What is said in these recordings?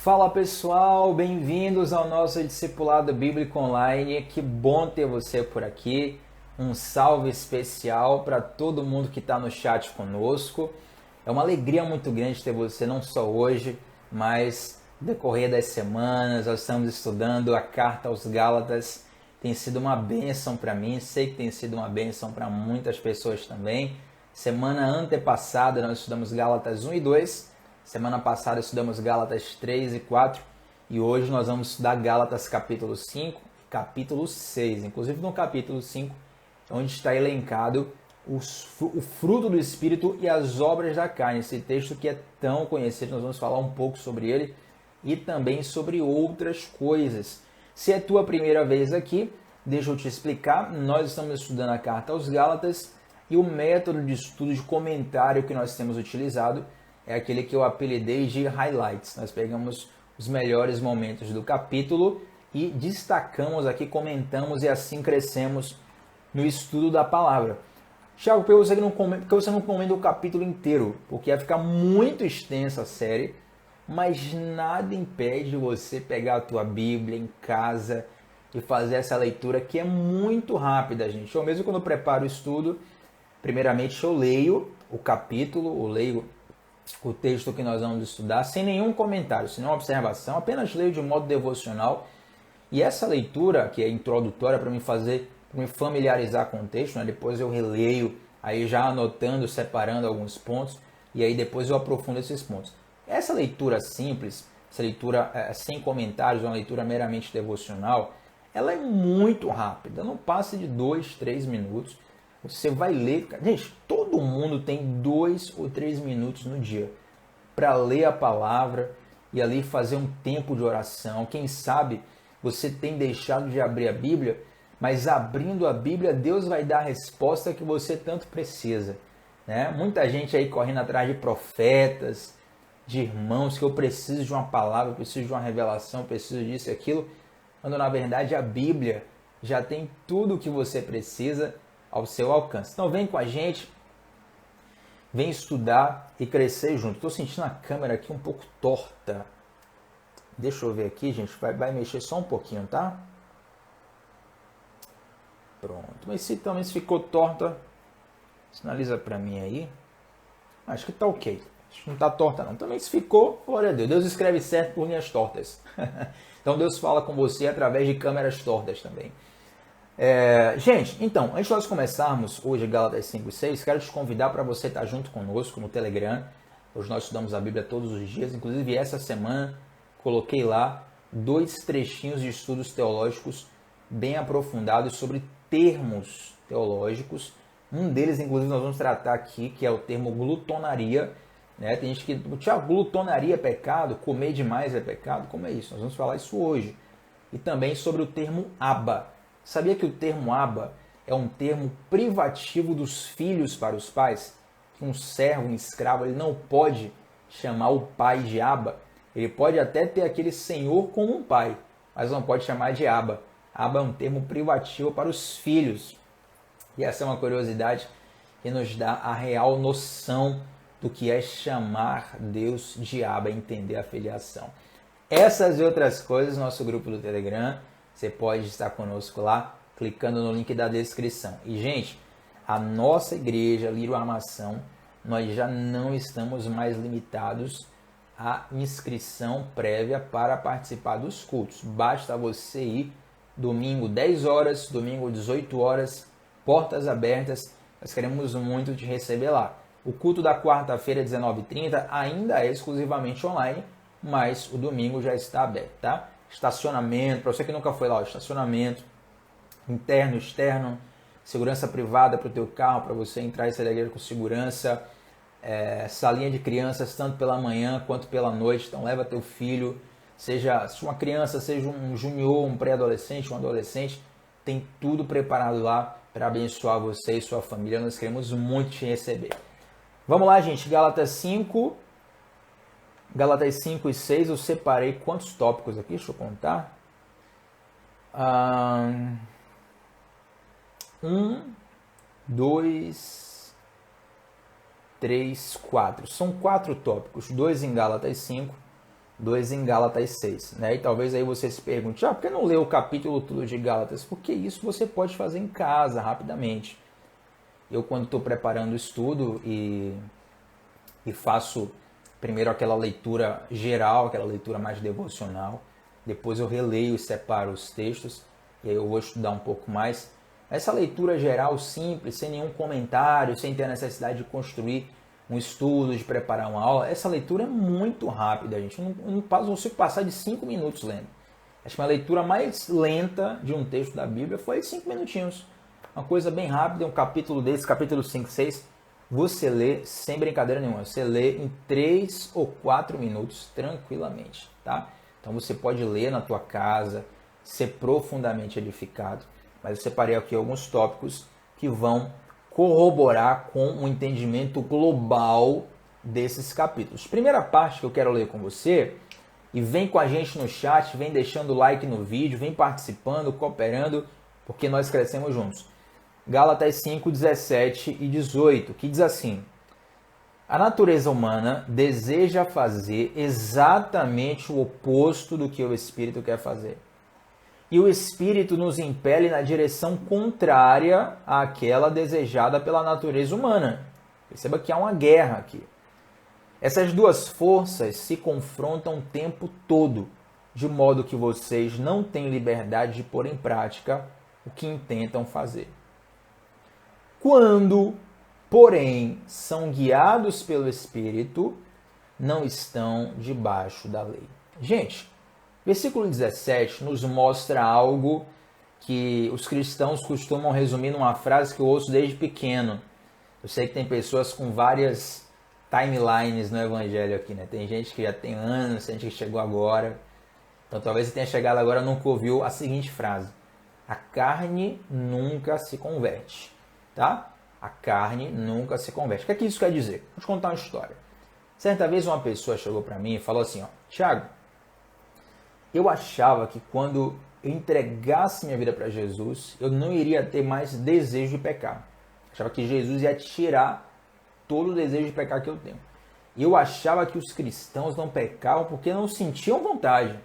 Fala pessoal, bem-vindos ao nosso Discipulado Bíblico Online. Que bom ter você por aqui. Um salve especial para todo mundo que está no chat conosco. É uma alegria muito grande ter você, não só hoje, mas no decorrer das semanas. Nós estamos estudando a carta aos Gálatas. Tem sido uma bênção para mim, sei que tem sido uma bênção para muitas pessoas também. Semana antepassada nós estudamos Gálatas 1 e 2. Semana passada estudamos Gálatas 3 e 4 e hoje nós vamos estudar Gálatas capítulo 5 e capítulo 6. Inclusive no capítulo 5, onde está elencado o fruto do Espírito e as obras da carne. Esse texto que é tão conhecido, nós vamos falar um pouco sobre ele e também sobre outras coisas. Se é tua primeira vez aqui, deixa eu te explicar. Nós estamos estudando a carta aos Gálatas e o método de estudo de comentário que nós temos utilizado é aquele que eu apelidei de highlights. Nós pegamos os melhores momentos do capítulo e destacamos aqui, comentamos e assim crescemos no estudo da palavra. Thiago, por que você não comenta o capítulo inteiro? Porque ia ficar muito extensa a série, mas nada impede você pegar a tua Bíblia em casa e fazer essa leitura que é muito rápida, gente. Eu mesmo quando eu preparo o estudo, primeiramente eu leio o capítulo, eu leio o texto que nós vamos estudar, sem nenhum comentário, sem nenhuma observação, apenas leio de modo devocional. E essa leitura, que é introdutória para me familiarizar com o texto, né? Depois eu releio, aí já anotando, separando alguns pontos, e aí depois eu aprofundo esses pontos. Essa leitura simples, essa leitura sem comentários, uma leitura meramente devocional, ela é muito rápida, não passa de 2, 3 minutos. Você vai ler, gente, todo mundo tem 2 ou 3 minutos no dia para ler a palavra e ali fazer um tempo de oração. Quem sabe você tem deixado de abrir a Bíblia, mas abrindo a Bíblia, Deus vai dar a resposta que você tanto precisa, né? Muita gente aí correndo atrás de profetas, de irmãos, que eu preciso de uma palavra, eu preciso de uma revelação, eu preciso disso e aquilo, quando na verdade a Bíblia já tem tudo o que você precisa ao seu alcance. Então vem com a gente, vem estudar e crescer junto. Estou sentindo a câmera aqui um pouco torta. Deixa eu ver aqui, gente, vai mexer só um pouquinho, tá? Pronto. Mas se também ficou torta, sinaliza para mim aí. Acho que tá ok. Acho que não tá torta não. Também se ficou, glória a Deus. Deus escreve certo por linhas tortas. Então Deus fala com você através de câmeras tortas também. Gente, então, antes de nós começarmos hoje Gálatas 5 e 6, quero te convidar para você estar junto conosco no Telegram. Hoje nós estudamos a Bíblia todos os dias, inclusive essa semana coloquei lá 2 trechinhos de estudos teológicos bem aprofundados sobre termos teológicos. Um deles, inclusive, nós vamos tratar aqui, que é o termo glutonaria. Né? Tem gente que, Tiago, glutonaria é pecado? Comer demais é pecado? Como é isso? Nós vamos falar isso hoje. E também sobre o termo aba. Sabia que o termo aba é um termo privativo dos filhos para os pais? Que um servo, um escravo, ele não pode chamar o pai de aba. Ele pode até ter aquele senhor como um pai, mas não pode chamar de aba. Aba é um termo privativo para os filhos. E essa é uma curiosidade que nos dá a real noção do que é chamar Deus de aba, entender a filiação. Essas e outras coisas, nosso grupo do Telegram, você pode estar conosco lá, clicando no link da descrição. E, gente, a nossa igreja, Lírio Armação, nós já não estamos mais limitados à inscrição prévia para participar dos cultos. Basta você ir domingo 10 horas, domingo 18 horas, portas abertas. Nós queremos muito te receber lá. O culto da quarta-feira, 19h30, ainda é exclusivamente online, mas o domingo já está aberto, tá? Estacionamento, para você que nunca foi lá, estacionamento interno, externo, segurança privada para o teu carro, para você entrar e sair da igreja com segurança, salinha de crianças, tanto pela manhã quanto pela noite, então leva teu filho, seja uma criança, seja um junior, um pré-adolescente, um adolescente, tem tudo preparado lá para abençoar você e sua família, nós queremos muito te receber. Vamos lá, gente, Gálatas 5 e 6, eu separei quantos tópicos aqui? Deixa eu contar. 1, 2, 3, 4. São 4 tópicos. 2 em Gálatas 5 2 em Gálatas 6. Né? E talvez aí você se pergunte, por que não leu o capítulo todo de Gálatas? Porque isso você pode fazer em casa, rapidamente. Eu, quando estou preparando o estudo e faço primeiro aquela leitura geral, aquela leitura mais devocional, depois eu releio e separo os textos, e aí eu vou estudar um pouco mais. Essa leitura geral simples, sem nenhum comentário, sem ter a necessidade de construir um estudo, de preparar uma aula, essa leitura é muito rápida, gente. Eu não consigo passar de 5 minutos lendo. Acho que a leitura mais lenta de um texto da Bíblia foi 5 minutinhos. Uma coisa bem rápida, um capítulo desse, capítulo 5, 6, você lê sem brincadeira nenhuma. Você lê em 3 ou 4 minutos tranquilamente, tá? Então você pode ler na tua casa, ser profundamente edificado. Mas eu separei aqui alguns tópicos que vão corroborar com um entendimento global desses capítulos. Primeira parte que eu quero ler com você, e vem com a gente no chat, vem deixando like no vídeo, vem participando, cooperando, porque nós crescemos juntos. Gálatas 5, 17 e 18, que diz assim: a natureza humana deseja fazer exatamente o oposto do que o Espírito quer fazer. E o Espírito nos impele na direção contrária àquela desejada pela natureza humana. Perceba que há uma guerra aqui. Essas duas forças se confrontam o tempo todo, de modo que vocês não têm liberdade de pôr em prática o que intentam fazer. Quando, porém, são guiados pelo Espírito, não estão debaixo da lei. Gente, versículo 17 nos mostra algo que os cristãos costumam resumir numa frase que eu ouço desde pequeno. Eu sei que tem pessoas com várias timelines no evangelho aqui, né? Tem gente que já tem anos, tem gente que chegou agora. Então talvez você tenha chegado agora e nunca ouviu a seguinte frase: a carne nunca se converte, tá? A carne nunca se converte. O que isso quer dizer? Vou te contar uma história. Certa vez uma pessoa chegou para mim e falou assim, Thiago, eu achava que quando eu entregasse minha vida para Jesus, eu não iria ter mais desejo de pecar. Achava que Jesus ia tirar todo o desejo de pecar que eu tenho. E eu achava que os cristãos não pecavam porque não sentiam vontade.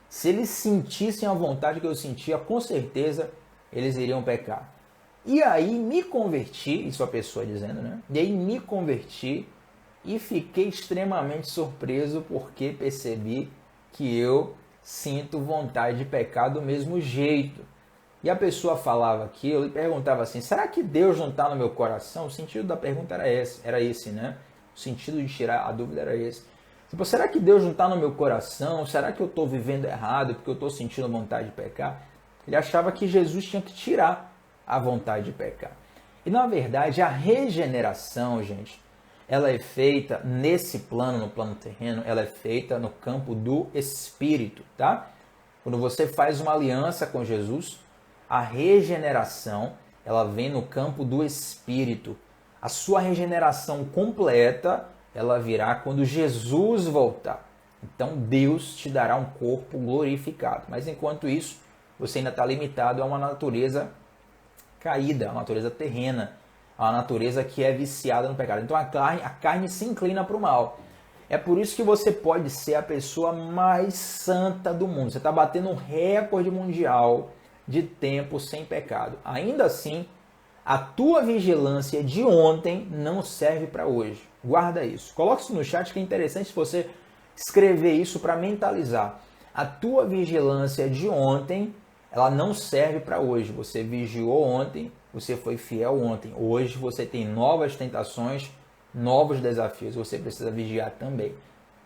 Se eles sentissem a vontade que eu sentia, com certeza eles iriam pecar. E aí me converti, isso a pessoa dizendo, né? E aí me converti e fiquei extremamente surpreso porque percebi que eu sinto vontade de pecar do mesmo jeito. E a pessoa falava aquilo e perguntava assim, será que Deus não está no meu coração? O sentido da pergunta era esse, né? O sentido de tirar a dúvida era esse. Tipo, será que Deus não está no meu coração? Será que eu estou vivendo errado porque eu estou sentindo vontade de pecar? Ele achava que Jesus tinha que tirar a vontade de pecar. E na verdade a regeneração, gente, ela é feita nesse plano, no plano terreno, ela é feita no campo do Espírito, tá? Quando você faz uma aliança com Jesus, a regeneração, ela vem no campo do Espírito. A sua regeneração completa, ela virá quando Jesus voltar. Então Deus te dará um corpo glorificado. Mas enquanto isso, você ainda está limitado a uma natureza caída, a uma natureza terrena, a natureza que é viciada no pecado. Então a carne se inclina para o mal. É por isso que você pode ser a pessoa mais santa do mundo. Você está batendo um recorde mundial de tempo sem pecado. Ainda assim, a tua vigilância de ontem não serve para hoje. Guarda isso. Coloque isso no chat que é interessante você escrever isso para mentalizar. A tua vigilância de ontem, ela não serve para hoje. Você vigiou ontem, você foi fiel ontem. Hoje você tem novas tentações, novos desafios. Você precisa vigiar também.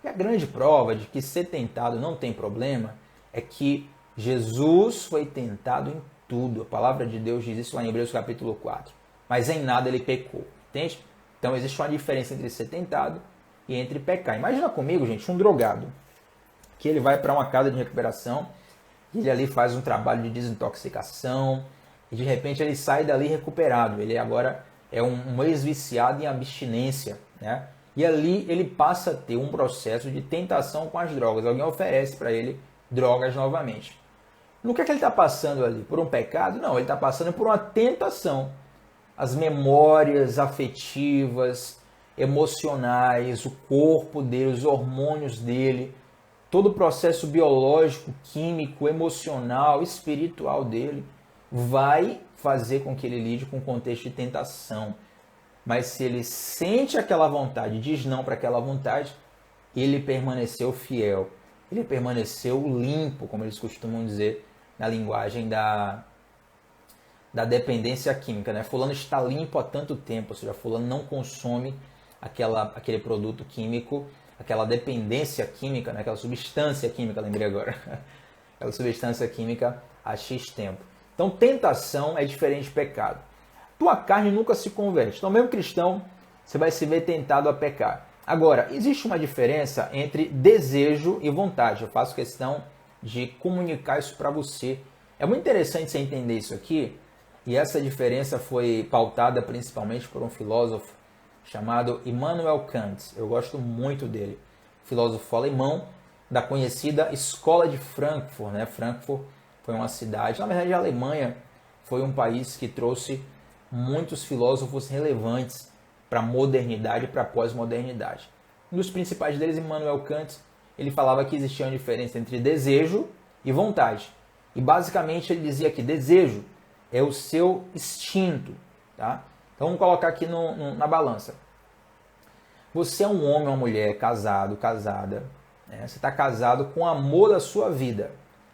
E a grande prova de que ser tentado não tem problema é que Jesus foi tentado em tudo. A palavra de Deus diz isso lá em Hebreus capítulo 4. Mas em nada ele pecou. Entende? Então existe uma diferença entre ser tentado e entre pecar. Imagina comigo, gente, um drogado. Que ele vai para uma casa de recuperação e ele ali faz um trabalho de desintoxicação e de repente ele sai dali recuperado. Ele agora é um ex-viciado em abstinência, né? E ali ele passa a ter um processo de tentação com as drogas. Alguém oferece para ele drogas novamente. No que é que ele está passando ali? Por um pecado? Não, ele está passando por uma tentação. As memórias afetivas, emocionais, o corpo dele, os hormônios dele todo o processo biológico, químico, emocional, espiritual dele vai fazer com que ele lide com o contexto de tentação. Mas se ele sente aquela vontade, diz não para aquela vontade, ele permaneceu fiel, ele permaneceu limpo, como eles costumam dizer na linguagem da dependência química, né? Fulano está limpo há tanto tempo, ou seja, fulano não consome aquele produto químico, aquela dependência química, né? Aquela substância química, lembrei agora, aquela substância química há X tempo. Então, tentação é diferente de pecado. Tua carne nunca se converte. Então, mesmo cristão, você vai se ver tentado a pecar. Agora, existe uma diferença entre desejo e vontade. Eu faço questão de comunicar isso para você. É muito interessante você entender isso aqui, e essa diferença foi pautada principalmente por um filósofo chamado Immanuel Kant. Eu gosto muito dele. Filósofo alemão da conhecida Escola de Frankfurt, né? Frankfurt foi uma cidade, na verdade a Alemanha foi um país que trouxe muitos filósofos relevantes para a modernidade e para a pós-modernidade. Um dos principais deles, Immanuel Kant, ele falava que existia uma diferença entre desejo e vontade. E basicamente ele dizia que desejo é o seu instinto, tá? Então vamos colocar aqui na balança. Você é um homem ou uma mulher casado, casada, né? Você está casado com o amor da sua vida.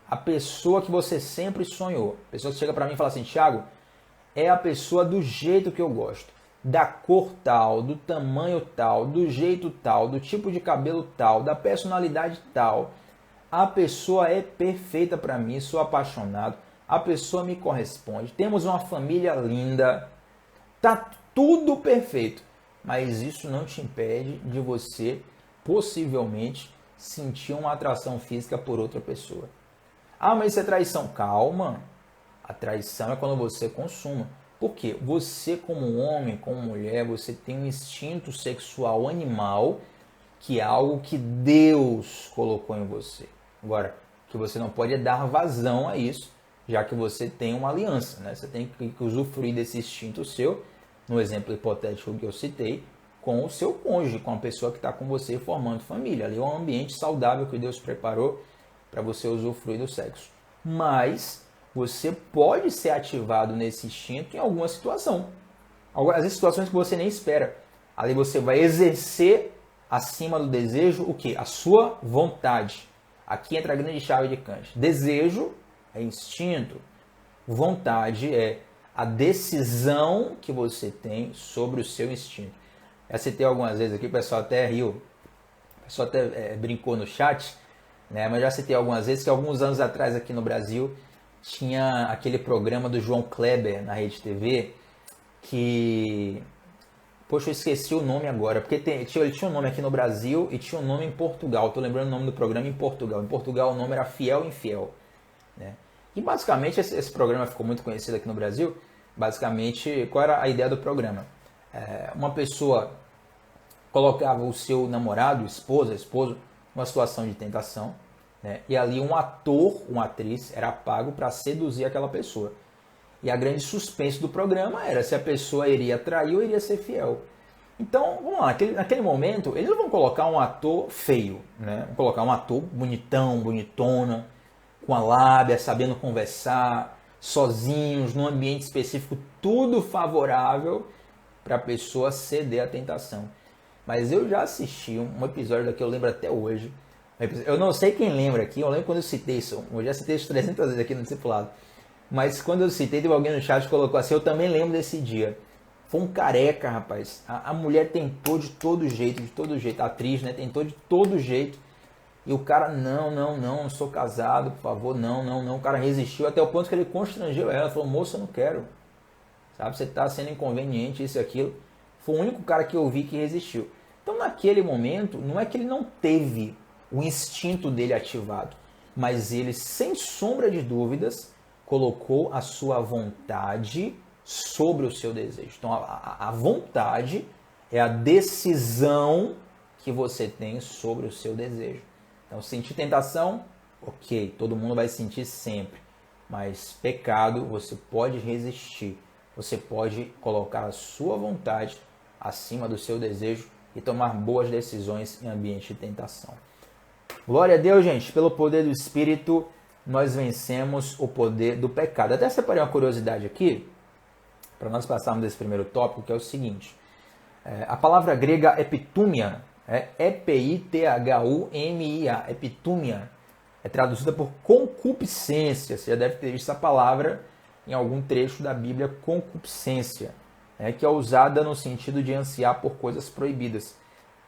A pessoa que você sempre sonhou. A pessoa que chega para mim e fala assim, Thiago, é a pessoa do jeito que eu gosto. Da cor tal, do tamanho tal, do jeito tal, do tipo de cabelo tal, da personalidade tal. A pessoa é perfeita para mim, sou apaixonado. A pessoa me corresponde. Temos uma família linda. Tá tudo perfeito. Mas isso não te impede de você, possivelmente, sentir uma atração física por outra pessoa. Ah, mas isso é traição. Calma. A traição é quando você consuma. Por quê? Você, como homem, como mulher, você tem um instinto sexual animal, que é algo que Deus colocou em você. Agora, que você não pode dar vazão a isso, já que você tem uma aliança, né? Você tem que usufruir desse instinto seu, no exemplo hipotético que eu citei, com o seu cônjuge, com a pessoa que está com você formando família. Ali é um ambiente saudável que Deus preparou para você usufruir do sexo. Mas você pode ser ativado nesse instinto em alguma situação. Às vezes situações que você nem espera. Ali você vai exercer acima do desejo o quê? A sua vontade. Aqui entra a grande chave de Kant. Desejo é instinto. Vontade é a decisão que você tem sobre o seu instinto. Já citei algumas vezes aqui, o pessoal até riu, o pessoal até brincou no chat, né? Mas já citei algumas vezes que alguns anos atrás aqui no Brasil tinha aquele programa do João Kleber na Rede TV que... Poxa, eu esqueci o nome agora, porque ele tinha um nome aqui no Brasil e tinha um nome em Portugal. Estou lembrando o nome do programa em Portugal. Em Portugal o nome era Fiel e Infiel, né? E basicamente esse programa ficou muito conhecido aqui no Brasil. Basicamente, qual era a ideia do programa? Uma pessoa colocava o seu namorado, esposo, numa situação de tentação, né? E ali um ator, uma atriz, era pago para seduzir aquela pessoa. E a grande suspense do programa era se a pessoa iria trair ou iria ser fiel. Então, vamos lá, naquele momento, eles não vão colocar um ator feio, né? Vão colocar um ator bonitão, bonitona, com a lábia, sabendo conversar, sozinhos, num ambiente específico, tudo favorável para a pessoa ceder à tentação. Mas eu já assisti um episódio daqui, eu lembro até hoje. Eu não sei quem lembra aqui, eu lembro quando eu citei isso, eu já citei isso 300 vezes aqui no discipulado. Mas quando eu citei, teve alguém no chat que colocou assim, eu também lembro desse dia. Foi um careca, rapaz. A mulher tentou de todo jeito, a atriz, né, tentou de todo jeito. E o cara, não sou casado, por favor, não. O cara resistiu até o ponto que ele constrangeu ela, falou, moça, eu não quero. Sabe, você está sendo inconveniente, isso e aquilo. Foi o único cara que eu vi que resistiu. Então, naquele momento, não é que ele não teve o instinto dele ativado, mas ele, sem sombra de dúvidas, colocou a sua vontade sobre o seu desejo. Então, a vontade é a decisão que você tem sobre o seu desejo. Então, sentir tentação, ok, todo mundo vai sentir sempre. Mas pecado, você pode resistir. Você pode colocar a sua vontade acima do seu desejo e tomar boas decisões em ambiente de tentação. Glória a Deus, gente. Pelo poder do Espírito, nós vencemos o poder do pecado. Até separei uma curiosidade aqui, para nós passarmos desse primeiro tópico, que é o seguinte. A palavra grega epithumia, E-P-I-T-H-U-M-I-A, epithumia, é traduzida por concupiscência. Você já deve ter visto essa palavra em algum trecho da Bíblia, concupiscência, que é usada no sentido de ansiar por coisas proibidas.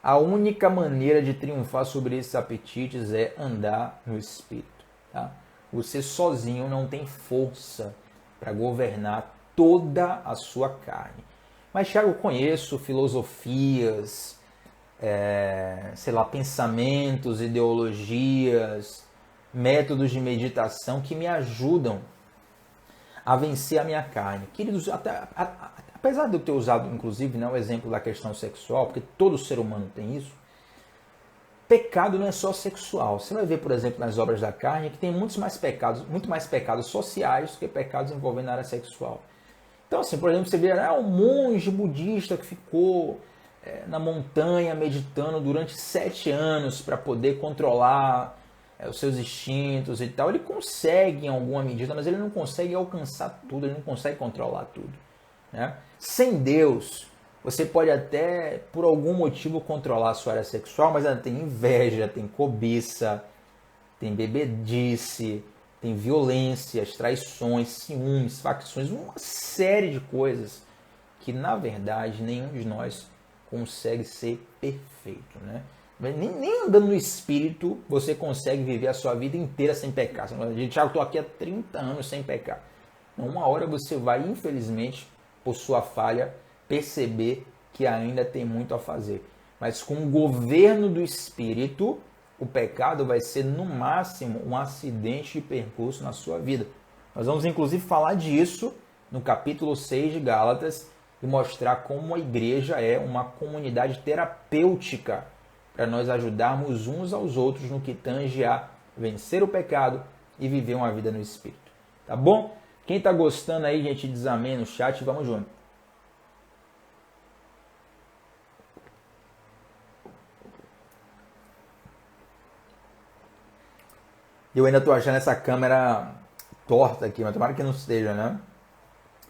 A única maneira de triunfar sobre esses apetites é andar no Espírito. Tá? Você sozinho não tem força para governar toda a sua carne. Mas, Thiago, eu conheço filosofias, pensamentos, ideologias, métodos de meditação que me ajudam a vencer a minha carne. Queridos, apesar de eu ter usado, inclusive, o exemplo da questão sexual, porque todo ser humano tem isso, pecado não é só sexual. Você vai ver, por exemplo, nas obras da carne, que tem muito mais pecados sociais do que pecados envolvendo a área sexual. Então, assim, por exemplo, você vê um monge budista que ficou na montanha meditando durante 7 anos para poder controlar os seus instintos e tal. Ele consegue em alguma medida, mas ele não consegue alcançar tudo, ele não consegue controlar tudo. Né? Sem Deus, você pode até, por algum motivo, controlar a sua área sexual, mas ainda tem inveja, tem cobiça, tem bebedice, tem violências, traições, ciúmes, facções, uma série de coisas que, na verdade, nenhum de nós consegue ser perfeito. Né? Nem andando no Espírito você consegue viver a sua vida inteira sem pecar. Gente, já estou aqui há 30 anos sem pecar. Uma hora você vai, infelizmente, por sua falha, perceber que ainda tem muito a fazer. Mas com o governo do Espírito, o pecado vai ser, no máximo, um acidente de percurso na sua vida. Nós vamos, inclusive, falar disso no capítulo 6 de Gálatas e mostrar como a igreja é uma comunidade terapêutica para nós ajudarmos uns aos outros no que tange a vencer o pecado e viver uma vida no Espírito. Tá bom? Quem está gostando aí, gente, diz amém no chat, vamos junto. Eu ainda estou achando essa câmera torta aqui, mas tomara que não esteja, né?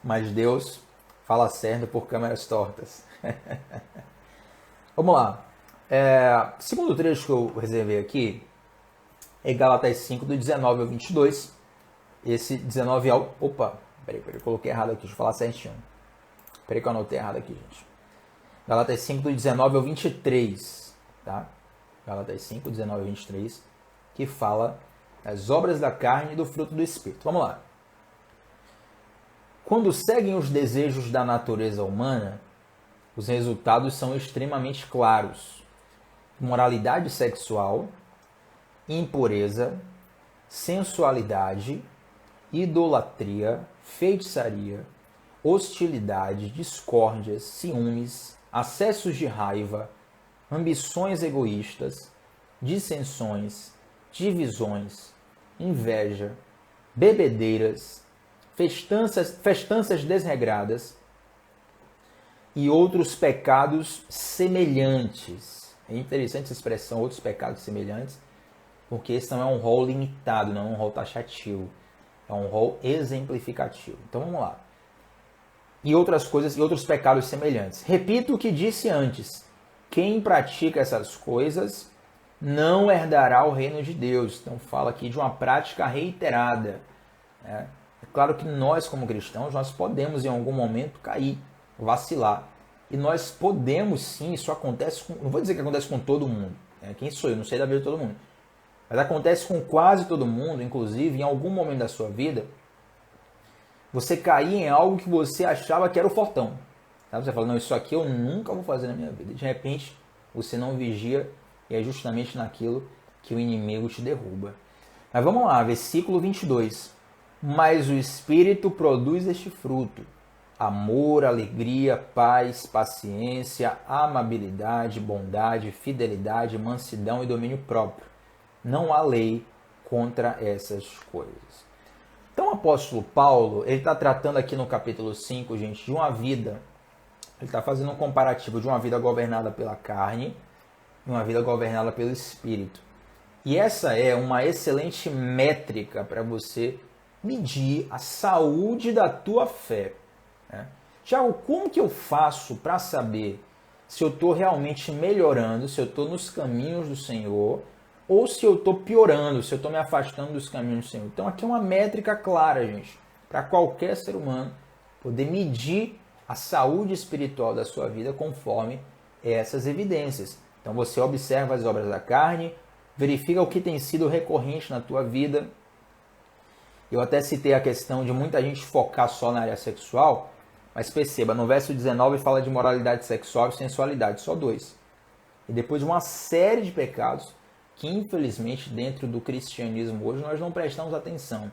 Mas Deus fala certo por câmeras tortas. Vamos lá. Segundo trecho que eu reservei aqui é Gálatas 5, do 19 ao 22. Esse 19 ao... Opa, peraí, eu coloquei errado aqui, deixa eu falar certinho. Peraí que eu anotei errado aqui, gente. Gálatas 5, do 19 ao 23. Tá? Gálatas 5, 19 ao 23, que fala das obras da carne e do fruto do Espírito. Vamos lá. Quando seguem os desejos da natureza humana, os resultados são extremamente claros. Imoralidade sexual, impureza, sensualidade, idolatria, feitiçaria, hostilidade, discórdias, ciúmes, acessos de raiva, ambições egoístas, dissensões, divisões, inveja, bebedeiras, festanças desregradas e outros pecados semelhantes. É interessante essa expressão, outros pecados semelhantes, porque esse não é um rol limitado, não é um rol taxativo, é um rol exemplificativo. Então vamos lá. E outras coisas, e outros pecados semelhantes. Repito o que disse antes: quem pratica essas coisas não herdará o reino de Deus. Então fala aqui de uma prática reiterada. Né? É claro que nós, como cristãos, nós podemos em algum momento cair, vacilar. E nós podemos sim, isso acontece com... Não vou dizer que acontece com todo mundo. Né? Quem sou eu? Não sei da vida de todo mundo. Mas acontece com quase todo mundo, inclusive em algum momento da sua vida, você cair em algo que você achava que era o fortão. Sabe? Você fala, não, isso aqui eu nunca vou fazer na minha vida. E de repente, você não vigia e é justamente naquilo que o inimigo te derruba. Mas vamos lá, versículo 22. Mas o Espírito produz este fruto: amor, alegria, paz, paciência, amabilidade, bondade, fidelidade, mansidão e domínio próprio. Não há lei contra essas coisas. Então o apóstolo Paulo, ele está tratando aqui no capítulo 5, gente, de uma vida. Ele está fazendo um comparativo de uma vida governada pela carne e uma vida governada pelo Espírito. E essa é uma excelente métrica para você medir a saúde da tua fé. Né? Tiago, como que eu faço para saber se eu estou realmente melhorando, se eu estou nos caminhos do Senhor, ou se eu estou piorando, se eu estou me afastando dos caminhos do Senhor? Então aqui é uma métrica clara, gente, para qualquer ser humano poder medir a saúde espiritual da sua vida conforme essas evidências. Então você observa as obras da carne, verifica o que tem sido recorrente na tua vida. Eu até citei a questão de muita gente focar só na área sexual, mas perceba, no verso 19 fala de moralidade sexual e sensualidade, só dois. E depois uma série de pecados que, infelizmente, dentro do cristianismo hoje, nós não prestamos atenção.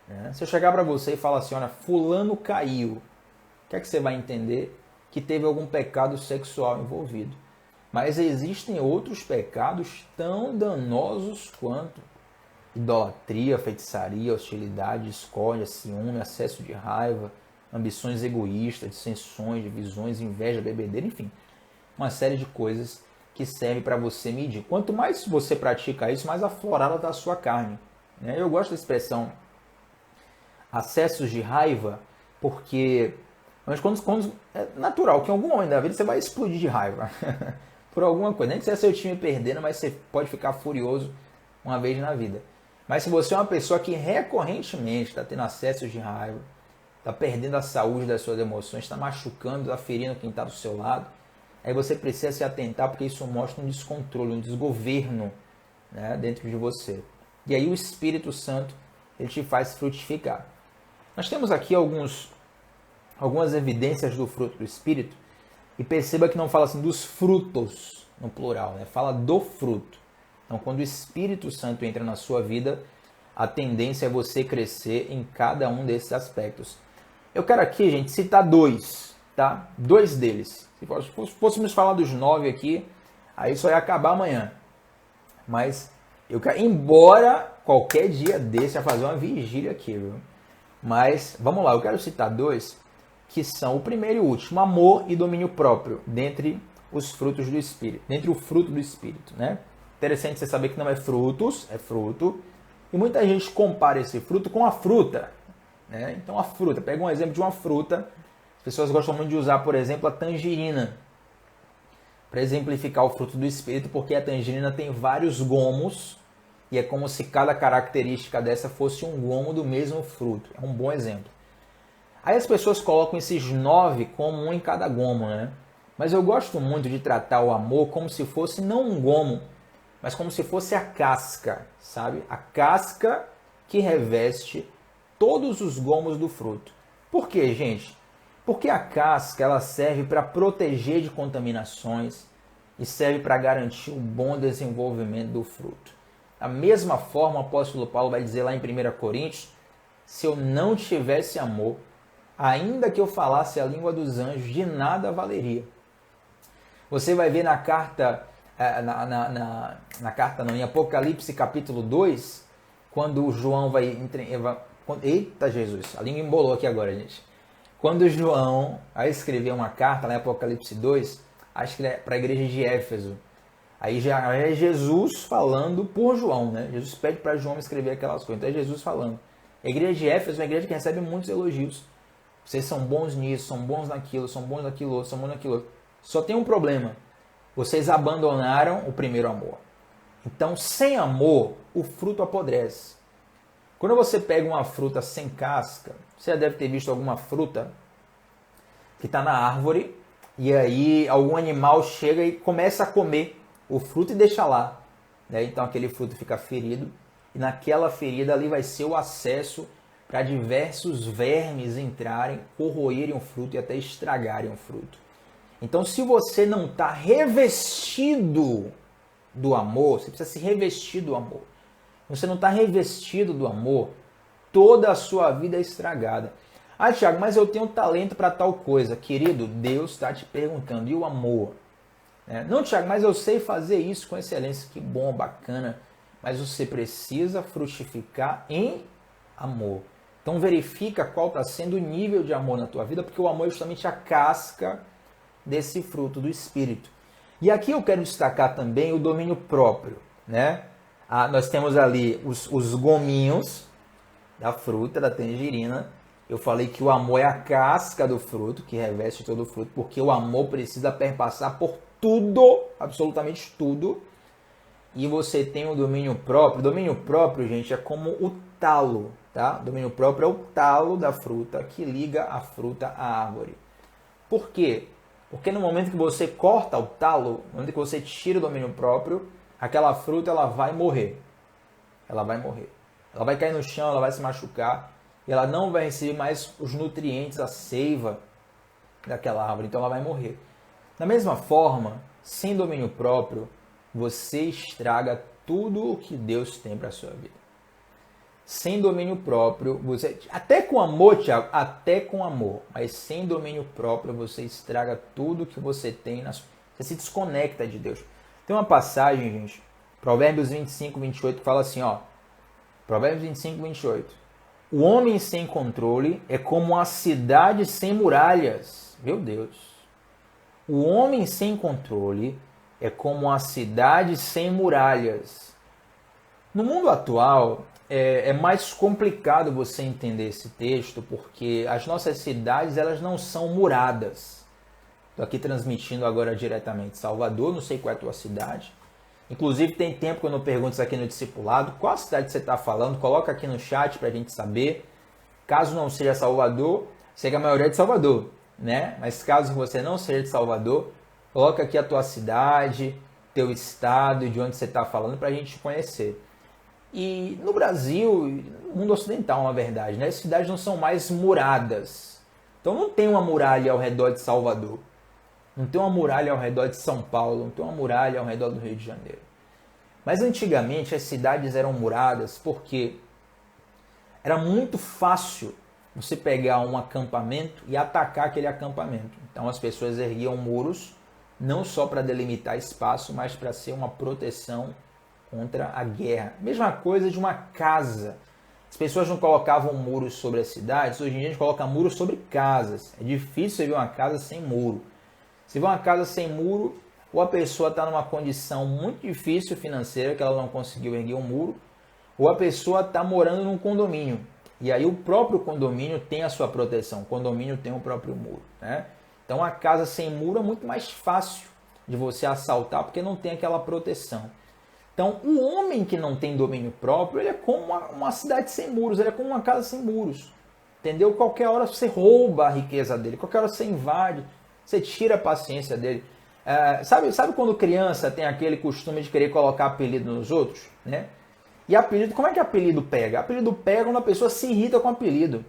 Né? Se eu chegar para você e falar assim, olha, fulano caiu, o que é que você vai entender? Que teve algum pecado sexual envolvido. Mas existem outros pecados tão danosos quanto idolatria, feitiçaria, hostilidade, discórdia, ciúme, excesso de raiva, ambições egoístas, dissensões, divisões, inveja, bebedeira, enfim, uma série de coisas que servem para você medir. Quanto mais você pratica isso, mais aflorada está a sua carne. Né? Eu gosto da expressão acessos de raiva, porque quando é natural que em algum momento da vida você vai explodir de raiva por alguma coisa. Nem que seja seu time perdendo, mas você pode ficar furioso uma vez na vida. Mas se você é uma pessoa que recorrentemente está tendo acessos de raiva, está perdendo a saúde das suas emoções, está machucando, está ferindo quem está do seu lado, aí você precisa se atentar, porque isso mostra um descontrole, um desgoverno, né, dentro de você. E aí o Espírito Santo ele te faz frutificar. Nós temos aqui algumas evidências do fruto do Espírito, e perceba que não fala assim dos frutos, no plural, né? Fala do fruto. Então, quando o Espírito Santo entra na sua vida, a tendência é você crescer em cada um desses aspectos. Eu quero aqui, gente, citar dois, tá? Dois deles. Se fôssemos falar dos 9 aqui, aí só ia acabar amanhã. Mas, embora qualquer dia desse ia fazer uma vigília aqui, viu? Mas, vamos lá, eu quero citar dois, que são o primeiro e o último, amor e domínio próprio, dentre os frutos do Espírito, dentre o fruto do Espírito, né? Interessante você saber que não é frutos, é fruto, e muita gente compara esse fruto com a fruta, né? Então a fruta, pega um exemplo de uma fruta, as pessoas gostam muito de usar, por exemplo, a tangerina, para exemplificar o fruto do Espírito, porque a tangerina tem vários gomos, e é como se cada característica dessa fosse um gomo do mesmo fruto, é um bom exemplo. Aí as pessoas colocam esses 9 como um em cada gomo, né? Mas eu gosto muito de tratar o amor como se fosse não um gomo, mas como se fosse a casca, sabe? A casca que reveste todos os gomos do fruto. Por quê, gente? Porque a casca ela serve para proteger de contaminações e serve para garantir um bom desenvolvimento do fruto. Da mesma forma, o apóstolo Paulo vai dizer lá em 1 Coríntios, se eu não tivesse amor, ainda que eu falasse a língua dos anjos, de nada valeria. Você vai ver na carta, em Apocalipse capítulo 2, quando João vai... Eita Jesus, a língua embolou aqui agora, gente. Quando João vai escrever uma carta lá em Apocalipse 2, acho que é para a igreja de Éfeso. Aí já é Jesus falando por João, né? Jesus pede para João escrever aquelas coisas, então é Jesus falando. A igreja de Éfeso é uma igreja que recebe muitos elogios. Vocês são bons nisso, são bons naquilo, são bons naquilo outro, são bons naquilo outro. Só tem um problema. Vocês abandonaram o primeiro amor. Então, sem amor, o fruto apodrece. Quando você pega uma fruta sem casca, você já deve ter visto alguma fruta que está na árvore e aí algum animal chega e começa a comer o fruto e deixa lá. Né? Então, aquele fruto fica ferido e naquela ferida ali vai ser o acesso para diversos vermes entrarem, corroerem o fruto e até estragarem o fruto. Então, se você não está revestido do amor, você precisa se revestir do amor. Se você não está revestido do amor, toda a sua vida é estragada. Ah, Tiago, mas eu tenho talento para tal coisa. Querido, Deus está te perguntando, e o amor? Não, Tiago, mas eu sei fazer isso com excelência. Que bom, bacana. Mas você precisa frutificar em amor. Então verifica qual está sendo o nível de amor na tua vida, porque o amor é justamente a casca desse fruto do Espírito. E aqui eu quero destacar também o domínio próprio, né? Nós temos ali os gominhos da fruta, da tangerina. Eu falei que o amor é a casca do fruto, que reveste todo o fruto, porque o amor precisa perpassar por tudo, absolutamente tudo. E você tem o domínio próprio. O domínio próprio, gente, é como o talo, tá? O domínio próprio é o talo da fruta que liga a fruta à árvore. Por quê? Porque no momento que você corta o talo, no momento que você tira o domínio próprio, aquela fruta ela vai morrer. Ela vai morrer. Ela vai cair no chão, ela vai se machucar. E ela não vai receber mais os nutrientes, a seiva daquela árvore. Então ela vai morrer. Da mesma forma, sem domínio próprio, você estraga tudo o que Deus tem para a sua vida. Sem domínio próprio, você até com amor, Tiago, até com amor, mas sem domínio próprio você estraga tudo que você tem, você se desconecta de Deus. Tem uma passagem, gente, Provérbios 25, 28, que fala assim, ó, Provérbios 25, 28. O homem sem controle é como uma cidade sem muralhas. Meu Deus. O homem sem controle é como uma cidade sem muralhas. No mundo atual, é mais complicado você entender esse texto, porque as nossas cidades elas não são muradas. Estou aqui transmitindo agora diretamente Salvador, não sei qual é a tua cidade. Inclusive tem tempo que eu não pergunto isso aqui no discipulado, qual a cidade você está falando, coloca aqui no chat para a gente saber. Caso não seja Salvador, sei que a maioria é de Salvador, né? Mas caso você não seja de Salvador, coloca aqui a tua cidade, teu estado, de onde você está falando, para a gente conhecer. E no Brasil, no mundo ocidental, na verdade, né, as cidades não são mais muradas. Então não tem uma muralha ao redor de Salvador. Não tem uma muralha ao redor de São Paulo. Não tem uma muralha ao redor do Rio de Janeiro. Mas antigamente as cidades eram muradas porque era muito fácil você pegar um acampamento e atacar aquele acampamento. Então as pessoas erguiam muros, não só para delimitar espaço, mas para ser uma proteção contra a guerra. Mesma coisa de uma casa. As pessoas não colocavam muros sobre as cidades, hoje em dia a gente coloca muros sobre casas. É difícil você ver uma casa sem muro. Se vê uma casa sem muro, ou a pessoa está numa condição muito difícil financeira, que ela não conseguiu erguer um muro, ou a pessoa está morando num condomínio. E aí o próprio condomínio tem a sua proteção, o condomínio tem o próprio muro, né? Então a casa sem muro é muito mais fácil de você assaltar, porque não tem aquela proteção. Então, o homem que não tem domínio próprio, ele é como uma cidade sem muros, ele é como uma casa sem muros. Entendeu? Qualquer hora você rouba a riqueza dele, qualquer hora você invade, você tira a paciência dele. Sabe quando criança tem aquele costume de querer colocar apelido nos outros? Né? E apelido, como é que apelido pega? Apelido pega quando a pessoa se irrita com o apelido.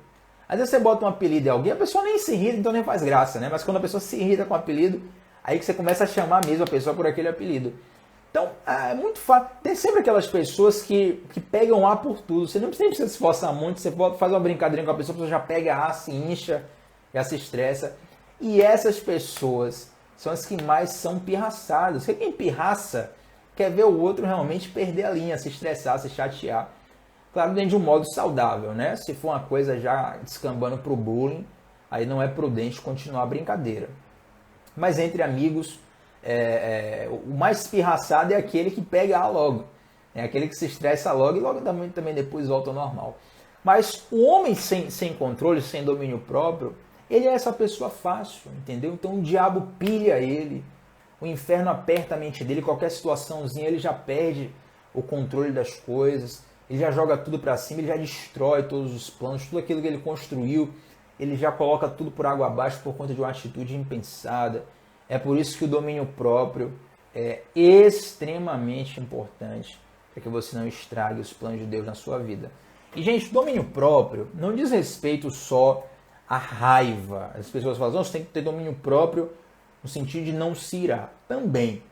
Às vezes você bota um apelido em alguém, a pessoa nem se irrita, então nem faz graça, né? Mas quando a pessoa se irrita com o apelido, aí que você começa a chamar mesmo a pessoa por aquele apelido. Então, é muito fácil. Tem sempre aquelas pessoas que pegam A por tudo. Você não precisa se esforçar muito, você pode fazer uma brincadeirinha com a pessoa já pega A, se incha, já se estressa. E essas pessoas são as que mais são pirraçadas. Porque quem pirraça quer ver o outro realmente perder a linha, se estressar, se chatear. Claro, dentro de um modo saudável, né? Se for uma coisa já descambando para o bullying, aí não é prudente continuar a brincadeira. Mas entre amigos, o mais pirraçado é aquele que pega A logo. É aquele que se estressa logo e logo também depois volta ao normal. Mas o homem sem controle, sem domínio próprio, ele é essa pessoa fácil, entendeu? Então o diabo pilha ele, o inferno aperta a mente dele, qualquer situaçãozinha ele já perde o controle das coisas, ele já joga tudo para cima, ele já destrói todos os planos, tudo aquilo que ele construiu, ele já coloca tudo por água abaixo por conta de uma atitude impensada. É por isso que o domínio próprio é extremamente importante para que você não estrague os planos de Deus na sua vida. E, gente, domínio próprio não diz respeito só à raiva. As pessoas falam, você tem que ter domínio próprio no sentido de não se irar. Também.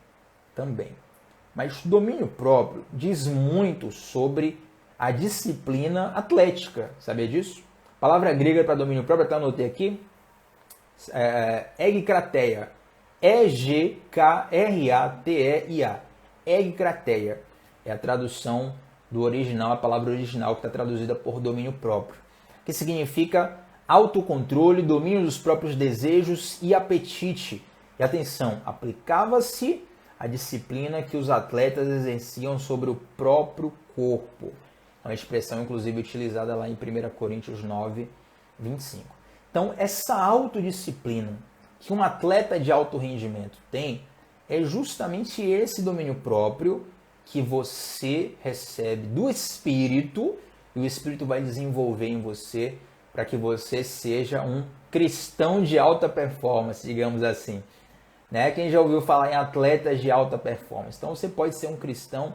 Mas domínio próprio diz muito sobre a disciplina atlética. Sabia disso? A palavra grega para domínio próprio, até anotei aqui, egikrateia. E-G-K-R-A-T-E-I-A. Egikrateia. É a tradução do original, a palavra original que está traduzida por domínio próprio. Que significa autocontrole, domínio dos próprios desejos e apetite. E atenção, aplicava-se a disciplina que os atletas exerciam sobre o próprio corpo. Uma expressão, inclusive, utilizada lá em 1 Coríntios 9, 25. Então, essa autodisciplina que um atleta de alto rendimento tem é justamente esse domínio próprio que você recebe do Espírito, e o Espírito vai desenvolver em você para que você seja um cristão de alta performance, digamos assim. Né? Quem já ouviu falar em atletas de alta performance? Então você pode ser um cristão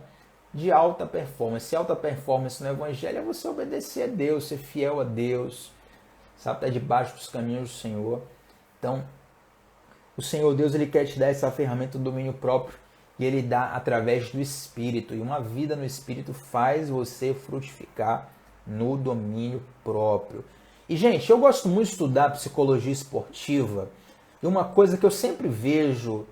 de alta performance. Alta performance no Evangelho é você obedecer a Deus, ser fiel a Deus, sabe, estar debaixo dos caminhos do Senhor. Então, o Senhor Deus, ele quer te dar essa ferramenta do domínio próprio e ele dá através do Espírito. E uma vida no Espírito faz você frutificar no domínio próprio. E, gente, eu gosto muito de estudar psicologia esportiva. E uma coisa que eu sempre vejo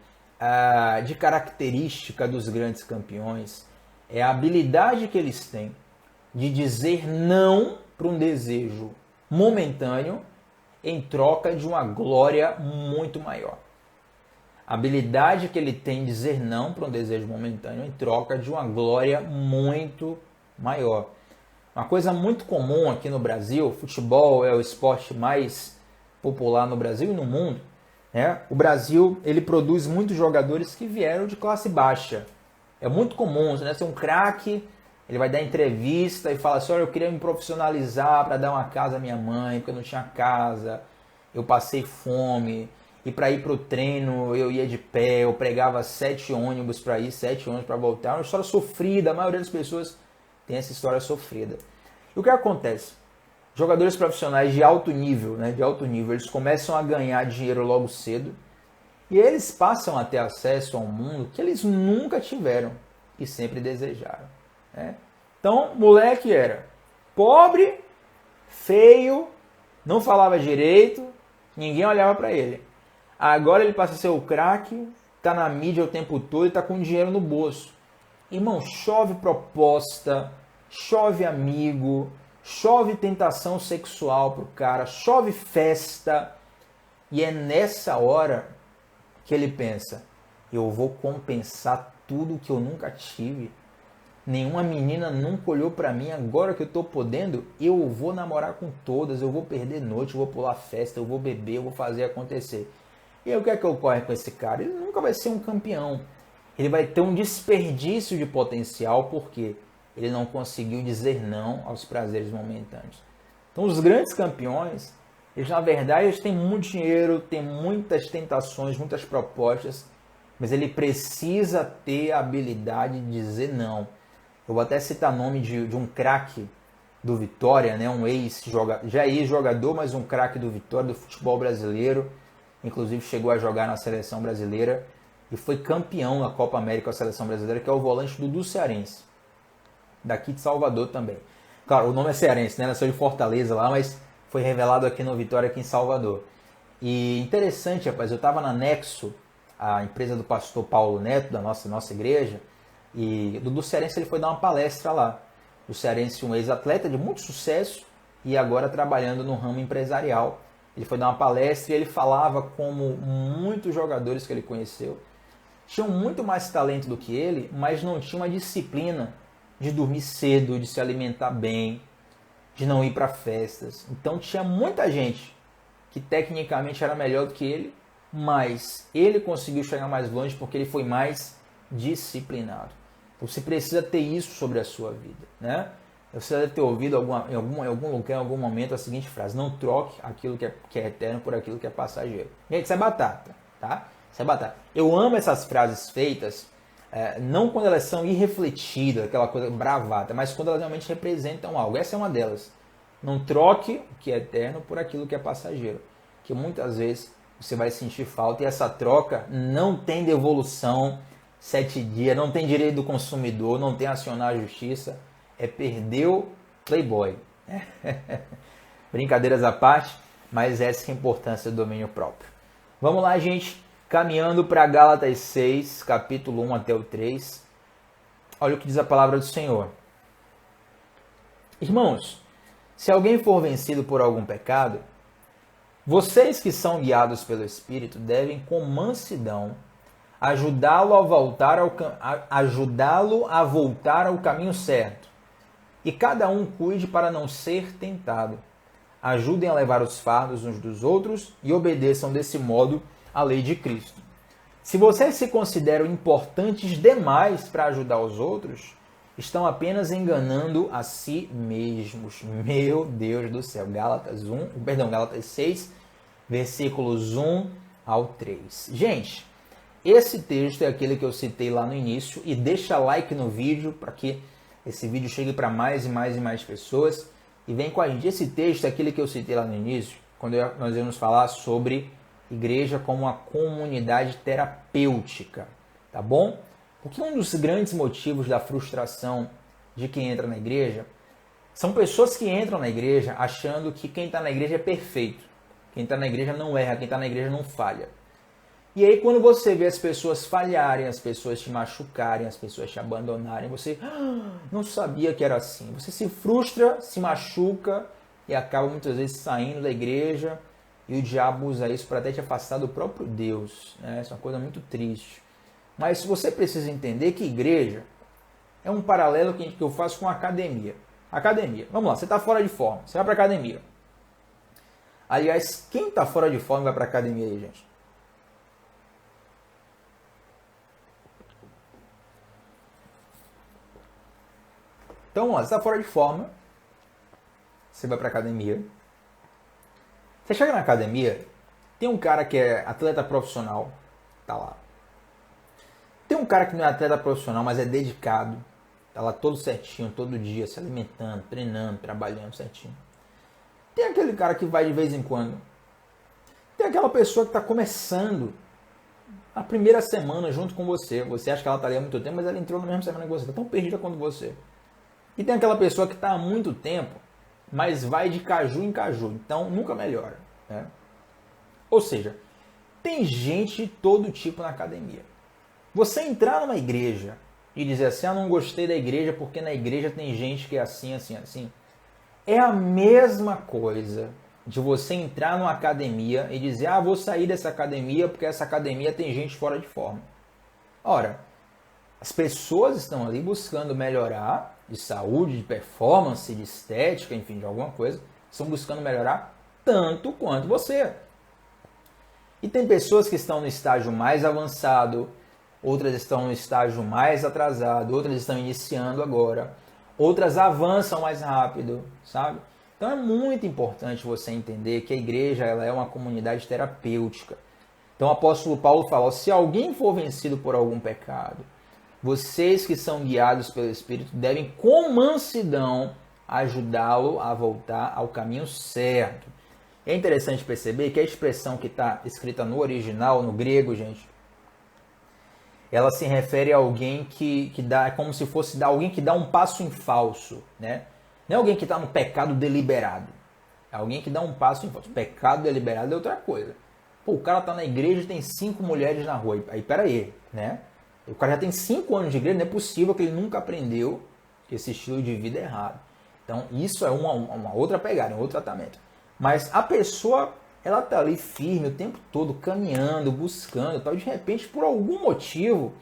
de característica dos grandes campeões é a habilidade que eles têm de dizer não para um desejo momentâneo em troca de uma glória muito maior. A habilidade que ele tem de dizer não para um desejo momentâneo em troca de uma glória muito maior. Uma coisa muito comum aqui no Brasil, futebol é o esporte mais popular no Brasil e no mundo. Né? O Brasil, ele produz muitos jogadores que vieram de classe baixa. É muito comum, né? Ser um craque, ele vai dar entrevista e fala assim, olha, eu queria me profissionalizar para dar uma casa à minha mãe, porque eu não tinha casa, eu passei fome, e para ir para o treino eu ia de pé, eu pregava 7 ônibus para ir, 7 ônibus para voltar. É uma história sofrida, a maioria das pessoas tem essa história sofrida. E o que acontece? Jogadores profissionais de alto nível, né, eles começam a ganhar dinheiro logo cedo e eles passam a ter acesso a um mundo que eles nunca tiveram e sempre desejaram. Né? Então, moleque era pobre, feio, não falava direito, ninguém olhava para ele. Agora ele passa a ser o craque, está na mídia o tempo todo e está com dinheiro no bolso. Irmão, chove proposta, chove amigo, chove tentação sexual pro cara, chove festa. E é nessa hora que ele pensa, eu vou compensar tudo que eu nunca tive. Nenhuma menina nunca olhou pra mim, agora que eu tô podendo, eu vou namorar com todas, eu vou perder noite, eu vou pular festa, eu vou beber, eu vou fazer acontecer. E aí o que é que ocorre com esse cara? Ele nunca vai ser um campeão. Ele vai ter um desperdício de potencial porque ele não conseguiu dizer não aos prazeres momentâneos. Então os grandes campeões, eles na verdade eles têm muito dinheiro, têm muitas tentações, muitas propostas, mas ele precisa ter a habilidade de dizer não. Eu vou até citar o nome de um craque do Vitória, né? Um ex-jogador, já ex-jogador, mas um craque do Vitória, do futebol brasileiro. Inclusive chegou a jogar na seleção brasileira e foi campeão na Copa América com a seleção brasileira, que é o volante Dudu Cearense, daqui de Salvador também. Claro, o nome é Cearense, né? Nasceu de Fortaleza lá, mas foi revelado aqui no Vitória, aqui em Salvador. E interessante, rapaz, eu estava na Nexo, a empresa do pastor Paulo Neto, da nossa igreja, e o Dudu Cearense ele foi dar uma palestra lá. O Cearense, um ex-atleta de muito sucesso e agora trabalhando no ramo empresarial. Ele foi dar uma palestra e ele falava como muitos jogadores que ele conheceu tinham muito mais talento do que ele, mas não tinham uma disciplina de dormir cedo, de se alimentar bem, de não ir para festas. Então tinha muita gente que tecnicamente era melhor do que ele, mas ele conseguiu chegar mais longe porque ele foi mais disciplinado. Então você precisa ter isso sobre a sua vida, né? Você deve ter ouvido em algum lugar, em algum momento, a seguinte frase: não troque aquilo que é eterno por aquilo que é passageiro. Gente, isso é batata, tá? Isso é batata. Eu amo essas frases feitas, não quando elas são irrefletidas, aquela coisa bravata, mas quando elas realmente representam algo. Essa é uma delas. Não troque o que é eterno por aquilo que é passageiro. Que muitas vezes você vai sentir falta e essa troca não tem devolução 7 dias, não tem direito do consumidor, não tem acionar a justiça. É perder o Playboy. Brincadeiras à parte, mas essa é a importância do domínio próprio. Vamos lá, gente, caminhando para Gálatas 6, capítulo 1 até o 3. Olha o que diz a palavra do Senhor. Irmãos, se alguém for vencido por algum pecado, vocês que são guiados pelo Espírito devem com mansidão ajudá-lo a voltar ao caminho certo. E cada um cuide para não ser tentado. Ajudem a levar os fardos uns dos outros e obedeçam desse modo à lei de Cristo. Se vocês se consideram importantes demais para ajudar os outros, estão apenas enganando a si mesmos. Meu Deus do céu. Gálatas 6, versículos 1 ao 3. Gente, esse texto é aquele que eu citei lá no início, e deixa like no vídeo para que esse vídeo chegue para mais e mais e mais pessoas. E vem com a gente. Esse texto é aquele que eu citei lá no início, quando nós íamos falar sobre igreja como uma comunidade terapêutica, tá bom? Porque um dos grandes motivos da frustração de quem entra na igreja são pessoas que entram na igreja achando que quem está na igreja é perfeito. Quem está na igreja não erra, quem está na igreja não falha. E aí quando você vê as pessoas falharem, as pessoas te machucarem, as pessoas te abandonarem, você não sabia que era assim. Você se frustra, se machuca e acaba muitas vezes saindo da igreja, e o diabo usa isso para até te afastar do próprio Deus, né? Isso é uma coisa muito triste. Mas você precisa entender que igreja é um paralelo que eu faço com academia. Academia. Vamos lá, você está fora de forma, você vai para academia. Aliás, quem está fora de forma e vai para academia aí, gente? Então, ó, você está fora de forma, você vai para academia. Você chega na academia, tem um cara que é atleta profissional, tá lá. Tem um cara que não é atleta profissional, mas é dedicado, tá lá todo certinho, todo dia, se alimentando, treinando, trabalhando certinho. Tem aquele cara que vai de vez em quando. Tem aquela pessoa que está começando a primeira semana junto com você. Você acha que ela está ali há muito tempo, mas ela entrou na mesma semana que você, está tão perdida quanto você. E tem aquela pessoa que está há muito tempo, mas vai de caju em caju, então nunca melhora, né? Ou seja, tem gente de todo tipo na academia. Você entrar numa igreja e dizer assim, não gostei da igreja porque na igreja tem gente que é assim, assim, assim, é a mesma coisa de você entrar numa academia e dizer, vou sair dessa academia porque essa academia tem gente fora de forma. Ora, as pessoas estão ali buscando melhorar de saúde, de performance, de estética, enfim, de alguma coisa, estão buscando melhorar tanto quanto você. E tem pessoas que estão no estágio mais avançado, outras estão no estágio mais atrasado, outras estão iniciando agora, outras avançam mais rápido, sabe? Então é muito importante você entender que a igreja ela é uma comunidade terapêutica. Então o apóstolo Paulo fala, se alguém for vencido por algum pecado, vocês que são guiados pelo Espírito devem com mansidão ajudá-lo a voltar ao caminho certo. É interessante perceber que a expressão que está escrita no original, no grego, gente, ela se refere a alguém que dá, é como se fosse alguém que dá um passo em falso, né? Não é alguém que está no pecado deliberado. É alguém que dá um passo em falso. Pecado deliberado é outra coisa. Pô, o cara está na igreja e tem 5 mulheres na rua. Aí, peraí, né? O cara já tem 5 anos de igreja, não é possível que ele nunca aprendeu que esse estilo de vida é errado. Então, isso é uma outra pegada, um outro tratamento. Mas a pessoa, ela está ali firme o tempo todo, caminhando, buscando, tal. De repente, por algum motivo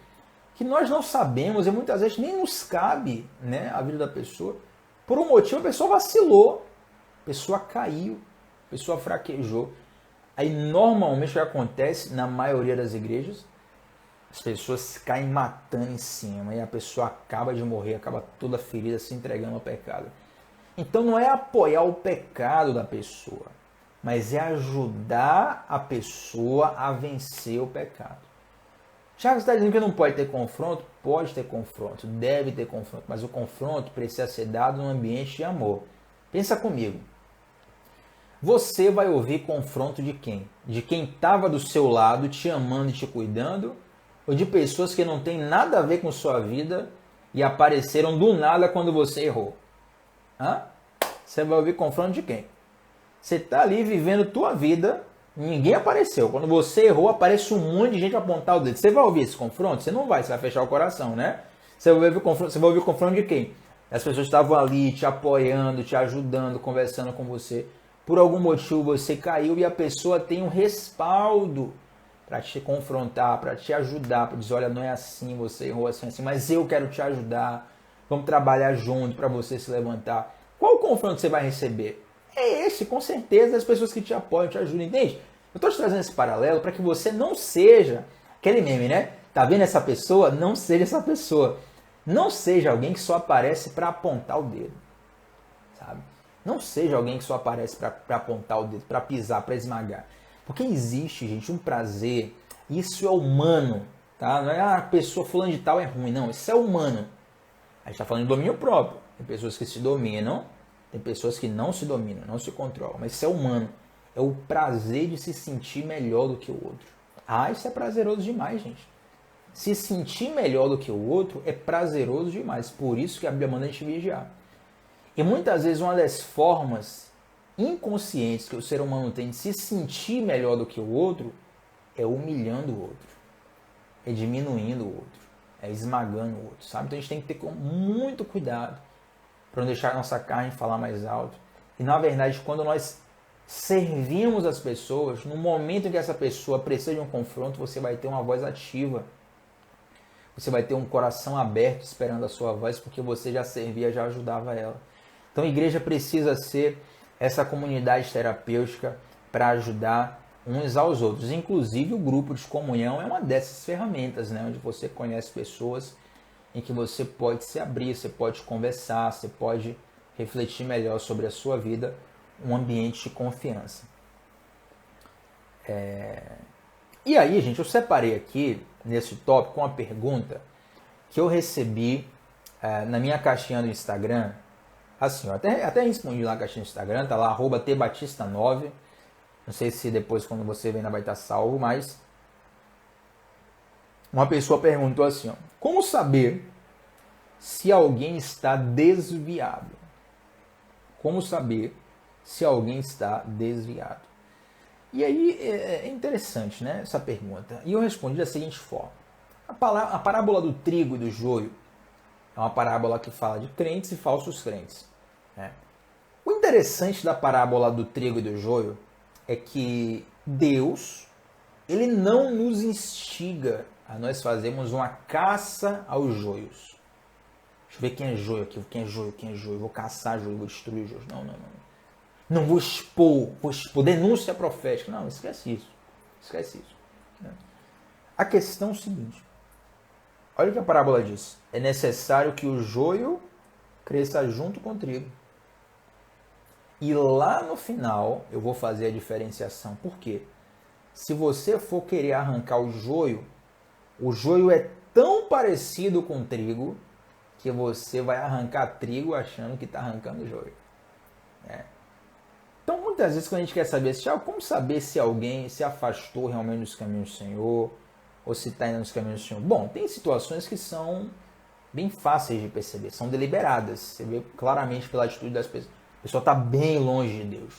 que nós não sabemos e muitas vezes nem nos cabe, né, a vida da pessoa, por um motivo a pessoa vacilou, a pessoa caiu, a pessoa fraquejou. Aí, normalmente, o que acontece na maioria das igrejas, as pessoas caem matando em cima e a pessoa acaba de morrer, acaba toda ferida, se entregando ao pecado. Então não é apoiar o pecado da pessoa, mas é ajudar a pessoa a vencer o pecado. Já que você está dizendo que não pode ter confronto, pode ter confronto, deve ter confronto, mas o confronto precisa ser dado num ambiente de amor. Pensa comigo. Você vai ouvir confronto de quem? De quem estava do seu lado, te amando e te cuidando? Ou de pessoas que não têm nada a ver com sua vida e apareceram do nada quando você errou? Você vai ouvir confronto de quem? Você está ali vivendo tua vida, ninguém apareceu. Quando você errou, aparece um monte de gente para apontar o dedo. Você vai ouvir esse confronto? Você não vai, você vai fechar o coração, né? Você vai ouvir confronto de quem? As pessoas estavam ali te apoiando, te ajudando, conversando com você. Por algum motivo você caiu e a pessoa tem um respaldo para te confrontar, para te ajudar, para dizer, olha, não é assim, você errou assim, assim, mas eu quero te ajudar, vamos trabalhar junto para você se levantar. Qual confronto você vai receber? É esse, com certeza, das pessoas que te apoiam, te ajudam, entende? Eu estou te trazendo esse paralelo para que você não seja aquele meme, né? Tá vendo essa pessoa? Não seja essa pessoa. Não seja alguém que só aparece para apontar o dedo, sabe? Não seja alguém que só aparece para apontar o dedo, para pisar, para esmagar. Porque existe, gente, um prazer, isso é humano, tá? Não é a pessoa fulano de tal é ruim, não, isso é humano. A gente está falando de domínio próprio. Tem pessoas que se dominam, tem pessoas que não se dominam, não se controlam, mas isso é humano. É o prazer de se sentir melhor do que o outro. Ah, isso é prazeroso demais, gente. Se sentir melhor do que o outro é prazeroso demais. Por isso que a Bíblia manda a gente vigiar. E muitas vezes uma das formas inconscientes que o ser humano tem de se sentir melhor do que o outro é humilhando o outro, é diminuindo o outro, é esmagando o outro, sabe? Então a gente tem que ter muito cuidado para não deixar a nossa carne falar mais alto. E na verdade, quando nós servimos as pessoas, no momento em que essa pessoa precisa de um confronto, você vai ter uma voz ativa. Você vai ter um coração aberto esperando a sua voz, porque você já servia, já ajudava ela. Então a igreja precisa ser essa comunidade terapêutica para ajudar uns aos outros. Inclusive o grupo de comunhão é uma dessas ferramentas, né? Onde você conhece pessoas em que você pode se abrir, você pode conversar, você pode refletir melhor sobre a sua vida, um ambiente de confiança. E aí, gente, eu separei aqui, nesse tópico, uma pergunta que eu recebi na minha caixinha do Instagram. Assim, eu até respondi lá na caixinha do Instagram, tá lá, @tbatista9. Não sei se depois, quando você vem, ainda vai estar salvo, mas uma pessoa perguntou assim, ó, como saber se alguém está desviado? Como saber se alguém está desviado? E aí é interessante, né, essa pergunta. E eu respondi da seguinte forma. A parábola do trigo e do joio é uma parábola que fala de crentes e falsos crentes, né? O interessante da parábola do trigo e do joio é que Deus, ele não nos instiga a nós fazermos uma caça aos joios. Deixa eu ver quem é joio aqui, quem é joio, vou caçar joio, vou destruir joio. Não. Não vou expor, denúncia profética. Não, esquece isso. A questão é o seguinte, olha o que a parábola diz. É necessário que o joio cresça junto com o trigo. E lá no final eu vou fazer a diferenciação. Por quê? Se você for querer arrancar o joio é tão parecido com o trigo que você vai arrancar trigo achando que está arrancando joio. Então, muitas vezes, quando a gente quer saber como saber se alguém se afastou realmente dos caminhos do Senhor, ou se está indo nos caminhos do Senhor. Bom, tem situações que são bem fáceis de perceber, são deliberadas. Você vê claramente pela atitude das pessoas. A pessoa está bem longe de Deus,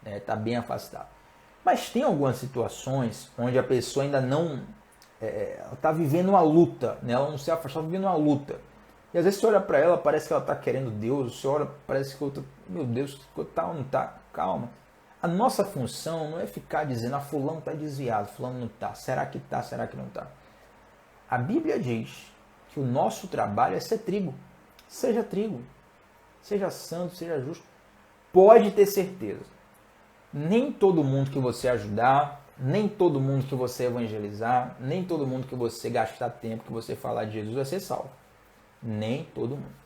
está bem afastada. Mas tem algumas situações onde a pessoa ainda não está vivendo uma luta, né? Ela não se afastou, está vivendo uma luta. E às vezes você olha para ela, parece que ela está querendo Deus, você olha, parece que meu Deus, tá ou não está? Calma. A nossa função não é ficar dizendo, fulano está desviado, fulano não está, será que está, será que não está? A Bíblia diz que o nosso trabalho é ser trigo. Seja santo, seja justo. Pode ter certeza. Nem todo mundo que você ajudar, nem todo mundo que você evangelizar, nem todo mundo que você gastar tempo, que você falar de Jesus vai ser salvo. Nem todo mundo.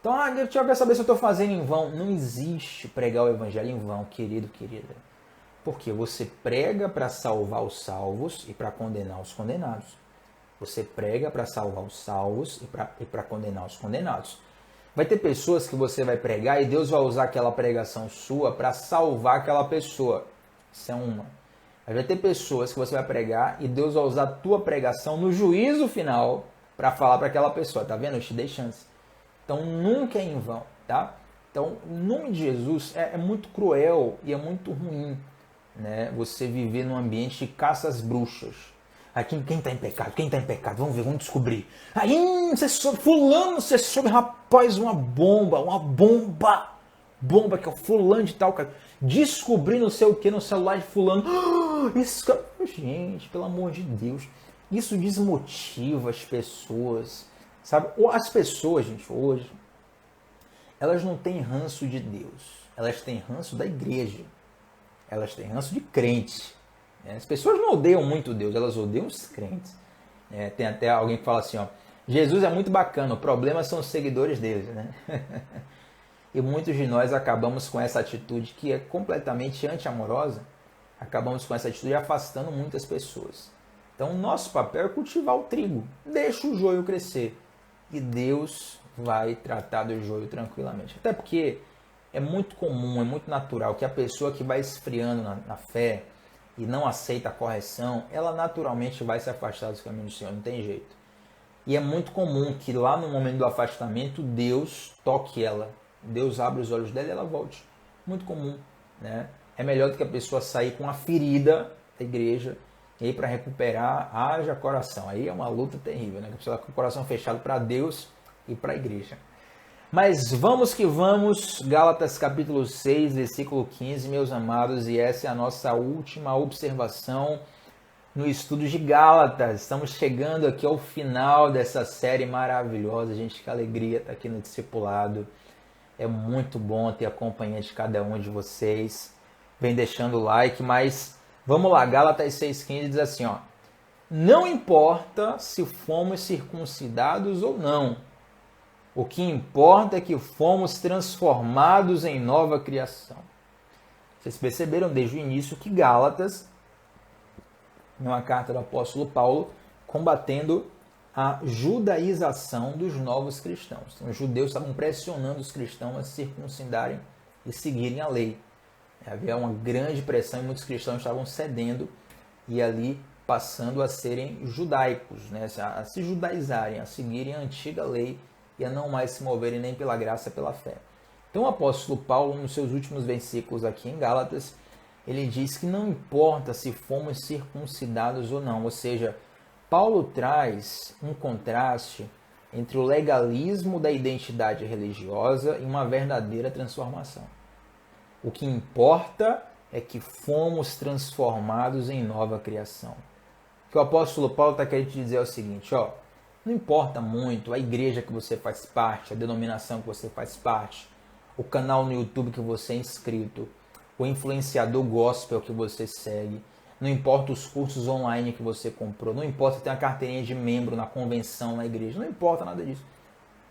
Então, eu quero saber se eu estou fazendo em vão. Não existe pregar o evangelho em vão, querido, querida. Porque você prega para salvar os salvos e para condenar os condenados. Você prega para salvar os salvos e para condenar os condenados. Vai ter pessoas que você vai pregar e Deus vai usar aquela pregação sua para salvar aquela pessoa. Isso é uma. Vai ter pessoas que você vai pregar e Deus vai usar a tua pregação no juízo final para falar para aquela pessoa. Tá vendo? Eu te dei chance. Então nunca é em vão, tá? Então, o nome de Jesus é muito cruel e é muito ruim, né? Você viver num ambiente de caça às bruxas. Aqui, quem está em pecado? Quem está em pecado? Vamos ver, vamos descobrir. Aí, você soube, fulano, você soube, rapaz, uma bomba que é o fulano de tal, cara. Descobri não sei o que no celular de fulano. Isso, gente, pelo amor de Deus, isso desmotiva as pessoas, sabe? As pessoas, gente, hoje, elas não têm ranço de Deus, elas têm ranço da igreja, elas têm ranço de crente. As pessoas não odeiam muito Deus, elas odeiam os crentes. Tem até alguém que fala assim, ó, Jesus é muito bacana, o problema são os seguidores dele, né? E muitos de nós acabamos com essa atitude que é completamente anti-amorosa, acabamos com essa atitude afastando muitas pessoas. Então, o nosso papel é cultivar o trigo, deixa o joio crescer e Deus vai tratar do joio tranquilamente. Até porque é muito comum, é muito natural que a pessoa que vai esfriando na fé e não aceita a correção, ela naturalmente vai se afastar dos caminhos do Senhor, não tem jeito. E é muito comum que lá no momento do afastamento, Deus toque ela. Deus abre os olhos dela e ela volte. Muito comum, né? É melhor do que a pessoa sair com a ferida da igreja e aí para recuperar, haja coração. Aí é uma luta terrível, né? A pessoa está com o coração fechado para Deus e para a igreja. Mas vamos que vamos, Gálatas capítulo 6, versículo 15, meus amados, e essa é a nossa última observação no estudo de Gálatas. Estamos chegando aqui ao final dessa série maravilhosa, gente, que alegria estar aqui no Discipulado. É muito bom ter a companhia de cada um de vocês. Vem deixando o like, mas vamos lá, Gálatas 6,15 diz assim, ó: não importa se fomos circuncidados ou não, o que importa é que fomos transformados em nova criação. Vocês perceberam desde o início que Gálatas, numa carta do apóstolo Paulo, combatendo a judaização dos novos cristãos. Então, os judeus estavam pressionando os cristãos a se circuncidarem e seguirem a lei. Havia uma grande pressão e muitos cristãos estavam cedendo e ali passando a serem judaicos, né? A se judaizarem, a seguirem a antiga lei e a não mais se moverem nem pela graça, pela fé. Então o apóstolo Paulo, nos seus últimos versículos aqui em Gálatas, ele diz que não importa se fomos circuncidados ou não, ou seja, Paulo traz um contraste entre o legalismo da identidade religiosa e uma verdadeira transformação. O que importa é que fomos transformados em nova criação. O que o apóstolo Paulo está querendo te dizer é o seguinte, ó, não importa muito a igreja que você faz parte, a denominação que você faz parte, o canal no YouTube que você é inscrito, o influenciador gospel que você segue, não importa os cursos online que você comprou, não importa ter uma carteirinha de membro na convenção, na igreja, não importa nada disso.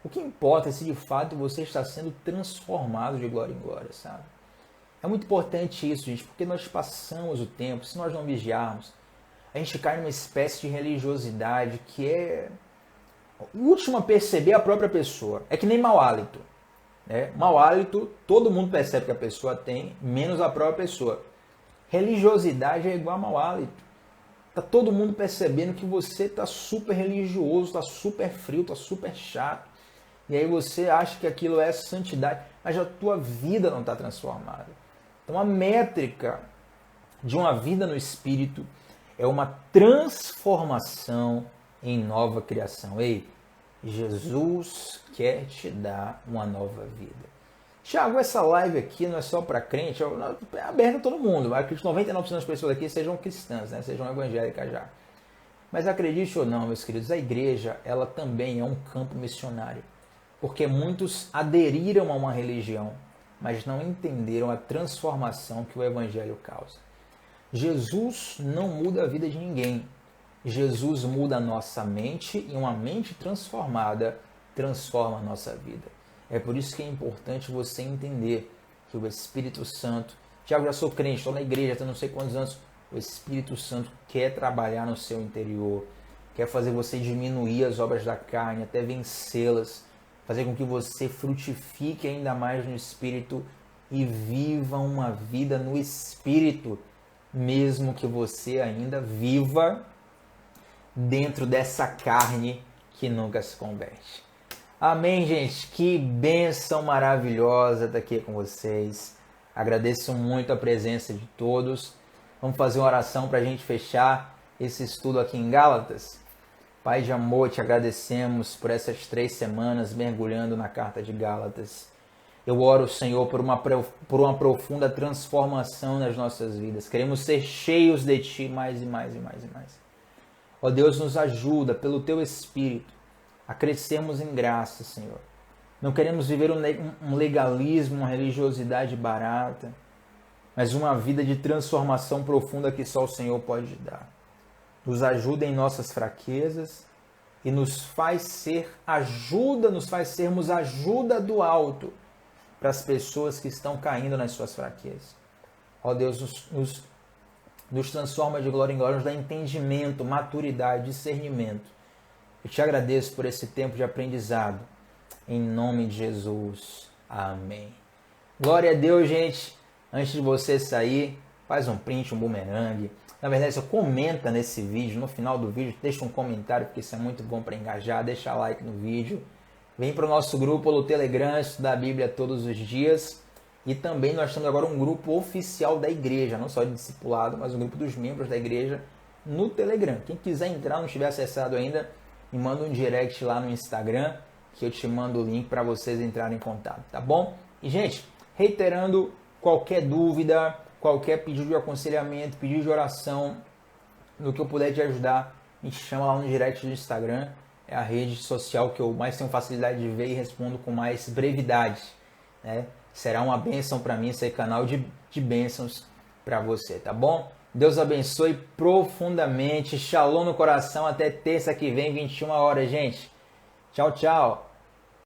O que importa é se de fato você está sendo transformado de glória em glória, sabe? É muito importante isso, gente, porque nós passamos o tempo, se nós não vigiarmos, a gente cai numa espécie de religiosidade que é o último a perceber a própria pessoa. É que nem mau hálito. Né? Mau hálito, todo mundo percebe que a pessoa tem, menos a própria pessoa. Religiosidade é igual a mau hálito. Tá todo mundo percebendo que você está super religioso, está super frio, está super chato. E aí você acha que aquilo é santidade, mas a tua vida não está transformada. Então a métrica de uma vida no Espírito é uma transformação em nova criação. Ei, Jesus quer te dar uma nova vida. Tiago, essa live aqui não é só para crente, é aberta a todo mundo. Acredito que 99% das pessoas aqui sejam cristãs, né? Sejam evangélicas já. Mas acredite ou não, meus queridos, a igreja ela também é um campo missionário. Porque muitos aderiram a uma religião, mas não entenderam a transformação que o evangelho causa. Jesus não muda a vida de ninguém. Jesus muda a nossa mente e uma mente transformada transforma a nossa vida. É por isso que é importante você entender que o Espírito Santo, Tiago, já sou crente, estou na igreja, tenho não sei quantos anos, o Espírito Santo quer trabalhar no seu interior, quer fazer você diminuir as obras da carne, até vencê-las, fazer com que você frutifique ainda mais no Espírito e viva uma vida no Espírito, mesmo que você ainda viva dentro dessa carne que nunca se converte. Amém, gente? Que bênção maravilhosa estar aqui com vocês. Agradeço muito a presença de todos. Vamos fazer uma oração para a gente fechar esse estudo aqui em Gálatas. Pai de amor, te agradecemos por essas 3 semanas mergulhando na carta de Gálatas. Eu oro, Senhor, por uma profunda transformação nas nossas vidas. Queremos ser cheios de Ti mais e mais e mais e mais. Ó Deus, nos ajuda pelo Teu Espírito a crescermos em graça, Senhor. Não queremos viver um legalismo, uma religiosidade barata, mas uma vida de transformação profunda que só o Senhor pode dar. Nos ajuda em nossas fraquezas e nos faz sermos ajuda do alto para as pessoas que estão caindo nas suas fraquezas. Ó Deus, nos transforma de glória em glória, nos dá entendimento, maturidade, discernimento. Eu te agradeço por esse tempo de aprendizado. Em nome de Jesus. Amém. Glória a Deus, gente. Antes de você sair, faz um print, um bumerangue. Na verdade, você comenta nesse vídeo, no final do vídeo, deixa um comentário, porque isso é muito bom para engajar. Deixa like no vídeo. Vem para o nosso grupo no Telegram, estudar a Bíblia todos os dias. E também nós temos agora um grupo oficial da igreja, não só de discipulado, mas um grupo dos membros da igreja no Telegram. Quem quiser entrar, não tiver acessado ainda, me manda um direct lá no Instagram, que eu te mando o link para vocês entrarem em contato, tá bom? E, gente, reiterando, qualquer dúvida, qualquer pedido de aconselhamento, pedido de oração, no que eu puder te ajudar, me chama lá no direct do Instagram. É a rede social que eu mais tenho facilidade de ver e respondo com mais brevidade, né? Será uma bênção para mim ser canal de bênçãos para você, tá bom? Deus abençoe profundamente. Shalom no coração. Até terça que vem, 21 horas, gente. Tchau, tchau.